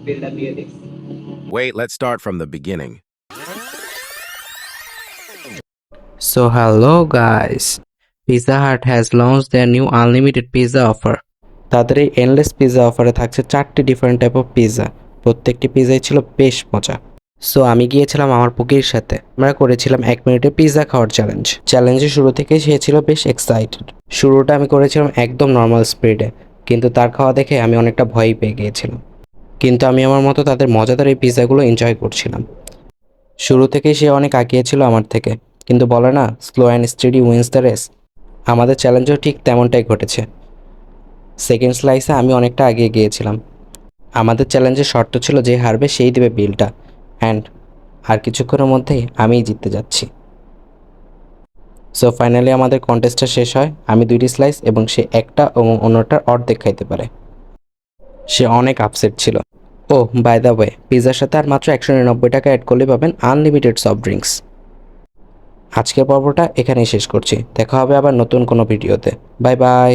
Wait, let's start from the beginning. So hello guys, Pizza Hut has launched their new unlimited pizza offer. তাদের এই endless pizza অফারে থাকছে 4টি different type of pizza. প্রত্যেকটি পিজাই ছিল বেশ মজা। সো আমি গিয়েছিলাম আমার পুকির সাথে। আমরা করেছিলাম 1 মিনিটে পিজা খাওয়ার চ্যালেঞ্জের শুরু থেকেই সে ছিল বেশ এক্সাইটেড। শুরুটা আমি করেছিলাম একদম নর্মাল স্পিডে, কিন্তু তার খাওয়া দেখে আমি অনেকটা ভয়ই পেয়ে গিয়েছিলাম। কিন্তু আমি আমার মতো তাদের মজাদার এই পিজাগুলো এনজয় করছিলাম। শুরু থেকেই সে অনেক আগিয়ে ছিল আমার থেকে, কিন্তু বলে না, slow and steady wins the race. আমাদের চ্যালেঞ্জও ঠিক তেমনটাই ঘটেছে। সেকেন্ড স্লাইসে আমি অনেকটা এগিয়ে গিয়েছিলাম। আমাদের চ্যালেঞ্জের শর্ত ছিল যে হারবে সেই দেবে বিলটা, অ্যান্ড আর কিছুক্ষণের মধ্যেই আমিই জিততে যাচ্ছি। সো ফাইনালি আমাদের কন্টেস্টটা শেষ হয়। আমি 2টি স্লাইস এবং সে একটা এবং অন্যটার অর্ধেক খাইতে পারে। সে অনেক আপসেট ছিল। ও বাই দ্য ওয়ে, পিৎজার সাথে আর মাত্র 199 টাকা অ্যাড করলে পাবেন আনলিমিটেড সফট ড্রিঙ্কস। আজকের পর্বটা এখানেই শেষ করছি। দেখা হবে আবার নতুন কোনো ভিডিওতে। Bye bye.